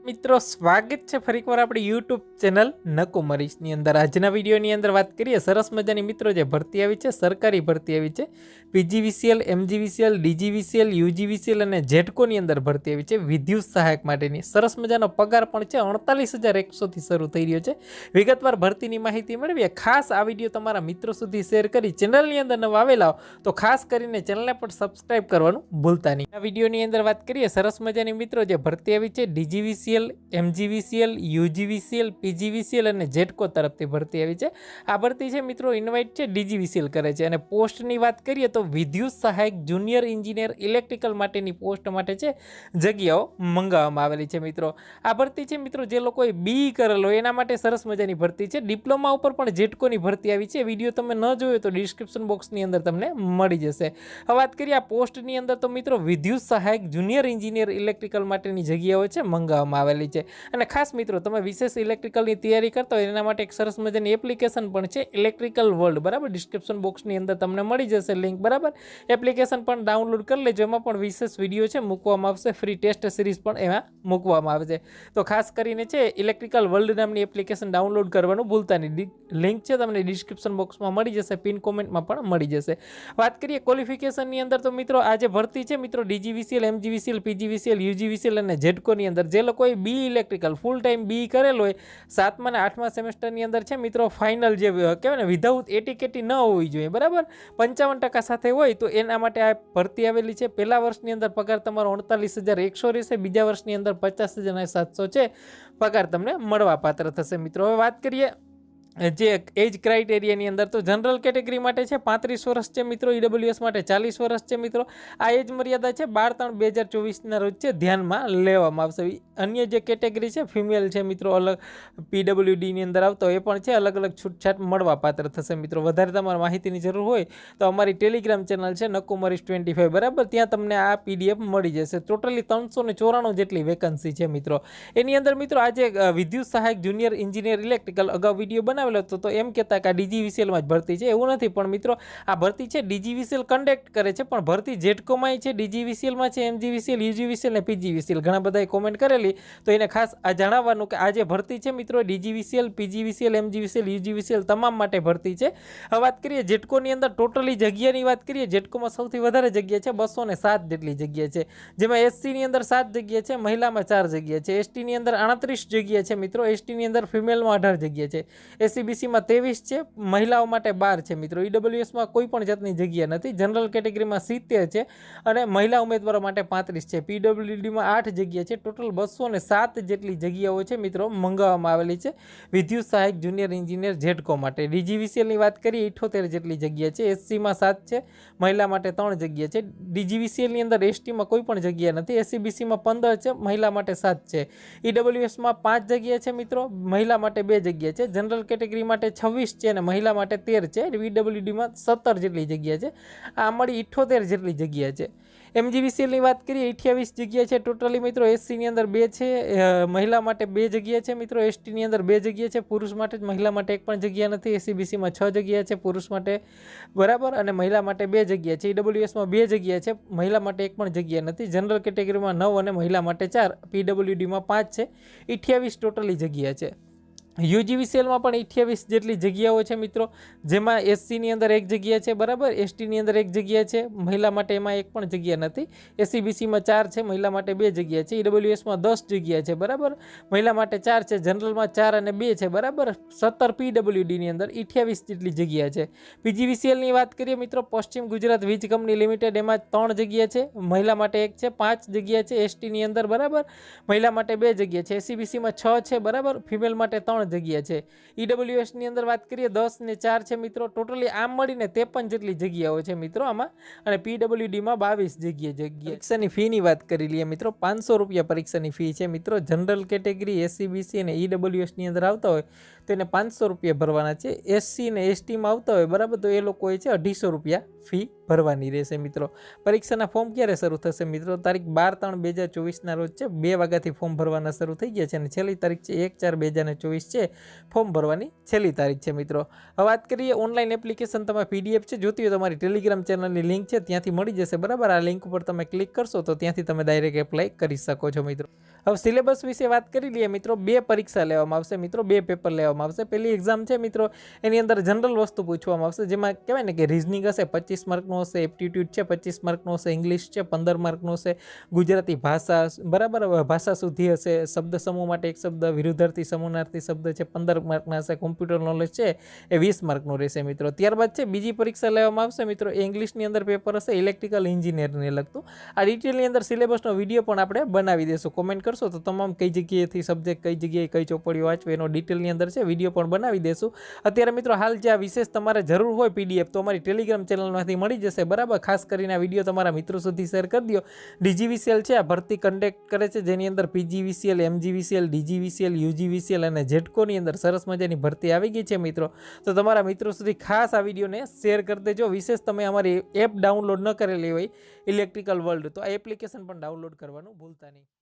મિત્રો સ્વાગત છે ફરીકવાર આપણી યુટ્યુબ ચેનલ નકુમરીશની અંદર। આજના વિડીયોની અંદર વાત કરીએ સરસ મજાની મિત્રો જે ભરતી આવી છે, સરકારી ભરતી આવી છે। પીજીવીસીએલ, એમજીવીસીએલ, ડીજીવીસીએલ, યુજીવીસીએલ અને જેટકોની અંદર ભરતી આવી છે વિદ્યુત સહાયક માટેની। સરસ મજાનો પગાર પણ છે, 48,100 થી શરૂ થઈ રહ્યો છે। વિગતવાર ભરતીની માહિતી મેળવીએ। ખાસ આ વિડીયો તમારા મિત્રો સુધી શેર કરી ચેનલની અંદર નવા આવેલા તો ખાસ કરીને ચેનલને પણ સબસ્ક્રાઇબ કરવાનું ભૂલતા નહીં। આ વિડીયોની અંદર વાત કરીએ સરસ મજાની મિત્રો જે ભરતી આવી છે ડીજીવીસીએલ, એમજીવીસીએલ, યુજીવીસીએલ, પીજીવીસીએલ અને જેટકો તરફથી ભરતી આવી છે। આ ભરતી છે મિત્રો ઇન્વાઇટ છે ડીજીવીસીએલ કરે છે। અને પોસ્ટની વાત કરીએ તો વિદ્યુત સહાયક જુનિયર એન્જિનિયર ઇલેક્ટ્રિકલ માટેની પોસ્ટ માટે છે જગ્યાઓ મંગાવવામાં આવેલી છે મિત્રો। આ ભરતી છે મિત્રો જે લોકોએ બી કરેલો એના માટે સરસ મજાની ભરતી છે। ડિપ્લોમા ઉપર પણ જેટકોની ભરતી આવી છે। વિડીયો તમે ન જોયો તો ડિસ્ક્રિપ્શન બોક્સની અંદર તમને મળી જશે। હવે વાત કરીએ આ પોસ્ટની અંદર તો મિત્રો વિદ્યુત સહાયક જુનિયર એન્જિનિયર ઇલેક્ટ્રિકલ માટેની જગ્યાઓ છે મંગાવવામાં આવેલી છે। અને ખાસ મિત્રો તમે વિશેષ ઇલેક્ટ્રિકલની તૈયારી કરતા હોય એના માટે એક સરસ મજાની એપ્લિકેશન પણ છે ઇલેક્ટ્રિકલ વર્લ્ડ, બરાબર। ડિસ્ક્રિપ્શન બોક્સની અંદર તમને મળી જશે લિંક, બરાબર। એપ્લિકેશન પણ ડાઉનલોડ કરી લેજો, એમાં પણ વિશેષ વિડીયો છે મૂકવામાં આવશે, ફ્રી ટેસ્ટ સિરીઝ પણ એમાં મૂકવામાં આવશે। તો ખાસ કરીને છે ઇલેક્ટ્રિકલ વર્લ્ડ નામની એપ્લિકેશન ડાઉનલોડ કરવાનું ભૂલતા નહીં। લિંક છે તમને ડિસ્ક્રિપ્શન બોક્સમાં મળી જશે, પિન કોમેન્ટમાં પણ મળી જશે। વાત કરીએ ક્વોલિફિકેશનની અંદર તો મિત્રો આ જે ભરતી છે મિત્રો ડીજીવીસીએલ, એમજીવીસીએલ, પીજીવીસીએલ, યુજીવીસીએલ અને જેટકોની અંદર જે લોકોએ બી ઇલેક્ટ્રિકલ ફૂલ ટાઈમ બી કરેલો હોય 7મા અને 8મા સેમેસ્ટરની અંદર છે મિત્રો ફાઇનલ જે કહેવાય ને વિધાઉટ એટીકેટી ન હોવી જોઈએ, બરાબર। 55% સાથે હોય તો એના માટે આ ભરતી આવેલી છે। પહેલા વર્ષની અંદર પગાર તમારો 48,100 રહેશે, બીજા વર્ષની અંદર 50,700 છે પગાર તમને મળવા પાત્ર થશે મિત્રો। હવે વાત કરીએ જે એજ ક્રાઇટેરિયાની અંદર તો જનરલ કેટેગરી માટે છે 35 વર્ષ છે મિત્રો, ઈડબ્લ્યુએસ માટે 40 વર્ષ છે મિત્રો। આ એજ મર્યાદા છે 12/3/2024ના રોજ છે ધ્યાનમાં લેવામાં આવશે। અન્ય જે કેટેગરી છે ફિમેલ છે મિત્રો, અલગ પીડબ્લ્યુડીની અંદર આવતો એ પણ છે અલગ અલગ છૂટછાટ મળવા પાત્ર થશે મિત્રો। વધારે તમારે માહિતીની જરૂર હોય તો અમારી ટેલિગ્રામ ચેનલ છે નકુમરીશ 25, બરાબર, ત્યાં તમને આ પીડીએફ મળી જશે। ટોટલી 394 જેટલી વેકન્સી છે મિત્રો। એની અંદર મિત્રો આજે વિદ્યુત સહાયક જુનિયર એન્જિનિયર ઇલેક્ટ્રિકલ અગાઉ વિડીયો બનાવેલો તો એમ કહેતા કે આ ડીજીવીસીએલમાં જ ભરતી છે, એવું નથી। પણ મિત્રો આ ભરતી છે ડીજીવીસીએલ કન્ડક્ટ કરે છે, પણ ભરતી જેટકોમાં છે, ડીજીવીસીએલમાં છે, એમજીવીસીએલ, યુજીવીસીએલ અને પીજીવીસીએલ। ઘણા બધાએ કોમેન્ટ કરેલી તો એને ખાસ આ જણાવવાનું કે આ જે ભરતી છે મિત્રો ડીજીવીસીએલ, પીજીવીસીએલ, એમજીવીસીએલ, યુજીવીસીએલ તમામ માટે ભરતી છે। હવે વાત કરીએ જેટકોની અંદર ટોટલી જગ્યાની વાત કરીએ, જેટકોમાં સૌથી વધારે જગ્યા છે 207 જેટલી જગ્યા છે, જેમાં એસસીની અંદર 7 જગ્યા છે, મહિલામાં 4 જગ્યા છે, એસટીની અંદર 38 જગ્યા છે મિત્રો, એસટીની અંદર ફિમેલમાં 18 જગ્યા છે, એસસીબીસીમાં 23 છે, મહિલાઓ માટે 12 છે મિત્રો, ઈડબ્લ્યુએસમાં કોઈ પણ જાતની જગ્યા નથી, જનરલ કેટેગરીમાં 70 છે અને મહિલા ઉમેદવારો માટે 35 છે, પીડબ્લ્યુડીમાં 8 જગ્યા છે। ટોટલ 207 જેટલી જગ્યાઓ છે મિત્રો મંગાવવામાં આવેલી છે વિદ્યુત સહાયક જુનિયર એન્જિનિયર જેટકો માટે। ડીજીવીસીએલની વાત કરીએ 78 જેટલી જગ્યા છે, એસસીમાં 7 છે, મહિલા માટે 3 જગ્યા છે, ડીજીવીસીએલની અંદર એસટીમાં કોઈ પણ જગ્યા નથી, એસસીબીસીમાં 15 છે, મહિલા માટે 7 છે, ઈડબ્લ્યુએસમાં 5 જગ્યા છે મિત્રો, મહિલા માટે 2 જગ્યા છે, જનરલ કેટેગરી માટે 26 છે અને મહિલા માટે 13 છે, વીડબ્લ્યુડીમાં 17 જેટલી જગ્યા છે। આ મળી 78 જેટલી જગ્યા છે। એમજીવીસીએલની વાત કરીએ 28 જગ્યા છે ટોટલી મિત્રો, એસસીની અંદર 2 છે, મહિલા માટે 2 જગ્યા છે મિત્રો, એસટીની અંદર 2 જગ્યા છે, પુરુષ માટે જ, મહિલા માટે એક પણ જગ્યા નથી, એસસીબીસીમાં 6 જગ્યા છે પુરુષ માટે, બરાબર, અને મહિલા માટે 2 જગ્યા છે, ઈડબ્લ્યુએસમાં 2 જગ્યા છે, મહિલા માટે એક પણ જગ્યા નથી, જનરલ કેટેગરીમાં 9 અને મહિલા માટે 4, પીડબ્લ્યુડીમાં 5 છે, 28 ટોટલી જગ્યા છે। યુજીવીસીએલમાં પણ 28 જેટલી જગ્યાઓ છે મિત્રો, જેમાં એસસીની અંદર 1 જગ્યા છે, બરાબર, એસટીની અંદર 1 જગ્યા છે, મહિલા માટે એમાં એક પણ જગ્યા નથી, એસસીબીસીમાં 4 છે, મહિલા માટે 2 જગ્યા છે, ઈડબ્લ્યુએસમાં 10 જગ્યા છે, બરાબર, મહિલા માટે 4 છે, જનરલમાં 4 અને 2 છે, બરાબર, 17 પીડબ્લ્યુડીની અંદર 28 જેટલી જગ્યા છે। પીજીવીસીએલની વાત કરીએ મિત્રો, પશ્ચિમ ગુજરાત વીજ કંપની લિમિટેડ એમાં 3 જગ્યા છે, મહિલા માટે 1 છે, 5 જગ્યા છે, એસટીની અંદર, બરાબર, મહિલા માટે 2 જગ્યા છે, એસસીબીસીમાં 6 છે, બરાબર, ફિમેલ માટે 3 જગ્યા છે, ઈડબ્લ્યુએસની અંદર વાત કરીએ 10 ને 4 છે મિત્રો, ટોટલી આમ મળીને 53 જેટલી જગ્યાઓ છે મિત્રો આમાં, અને પીડબ્લ્યુડીમાં 22 જગ્યા। પરીક્ષાની ફીની વાત કરી લઈએ મિત્રો, 500 રૂપિયા પરીક્ષાની ફી છે મિત્રો। જનરલ કેટેગરી, એસસીબીસી અને ઈડબ્લ્યુએસની અંદર આવતા હોય તો એને 500 રૂપિયા ભરવાના છે, એસસી અને એસટીમાં આવતા હોય બરાબર તો એ લોકોએ છે 250 રૂપિયા ફી ભરવાની રહેશે મિત્રો। પરીક્ષાના ફોર્મ ક્યારે શરૂ થશે મિત્રો? તારીખ 12/3/2024ના રોજ છે 2 વાગ્યાથી ફોર્મ ભરવાના શરૂ થઈ ગયા છે અને છેલ્લી તારીખ છે 1/4/2024 છે ફોર્મ ભરવાની છેલ્લી તારીખ છે મિત્રો। હવે વાત કરીએ ઓનલાઈન એપ્લિકેશન, તમે પીડીએફ છે જોતી હોય તમારી ટેલિગ્રામ ચેનલની લિંક છે ત્યાંથી મળી જશે, બરાબર। આ લિંક ઉપર તમે ક્લિક કરશો તો ત્યાંથી તમે ડાયરેક્ટ એપ્લાય કરી શકો છો મિત્રો। હવે સિલેબસ વિશે વાત કરી લઈએ મિત્રો, 2 પરીક્ષા લેવામાં આવશે મિત્રો, 2 પેપર લેવામાં આવશે. પહેલી એક્ઝામ છે મિત્રો, એની અંદર જનરલ વસ્તુ પૂછવામાં આવશે, જેમાં કહેવાય ને કે રિઝનિંગ હશે 25 માર્કનું હશે, એપ્ટિટ્યૂડ છે 25 માર્કનું હશે, ઇંગ્લિશ છે 15 માર્કનું હશે, ગુજરાતી ભાષા બરાબર ભાષા શુદ્ધિ હશે, શબ્દ સમૂહ માટે એક શબ્દ, વિરુદ્ધાર્થી સમાનાર્થી શબ્દ છે 15 માર્કના હશે, કોમ્પ્યુટર નોલેજ છે એ 20 માર્કનું રહેશે મિત્રો. ત્યારબાદ છે બીજી પરીક્ષા લેવામાં આવશે મિત્રો, એ ઇંગ્લિશની અંદર પેપર હશે ઇલેક્ટ્રિકલ એન્જિનિયરને લગતું. આ ડિટેલની અંદર સિલેબસનો વિડીયો પણ આપણે બનાવી દઈશું. કોમેન્ટ કરશો તો તમામ કઈ જગ્યાએથી સબ્જેક્ટ, કઈ જગ્યાએ કઈ ચોપડીઓ વાંચવી એનો ડિટેલની અંદર છે વિડીયો પણ બનાવી દેશું. અત્યારે મિત્રો હાલ જે આ વિશેષ તમારે જરૂર હોય પીડીએફ તો અમારી ટેલિગ્રામ ચેનલમાંથી મળી જશે બરાબર. ખાસ કરીને આ વિડીયો તમારા મિત્રો સુધી શેર કરી દો. ડીજીવીસીએલ છે આ ભરતી કન્ડક્ટ કરે છે, જેની અંદર પીજીવીસીએલ, એમજીવીસીએલ, ડીજીવીસીએલ, યુજીવીસીએલ અને જેટકોની અંદર સરસ મજાની ભરતી આવી ગઈ છે મિત્રો. તો તમારા મિત્રો સુધી ખાસ આ વિડીયોને શેર કરી દેજો. વિશેષ તમે અમારી એપ ડાઉનલોડ ન કરેલી હોય ઇલેક્ટ્રિકલ વર્લ્ડ, તો આ એપ્લિકેશન પણ ડાઉનલોડ કરવાનું ભૂલતા નહીં.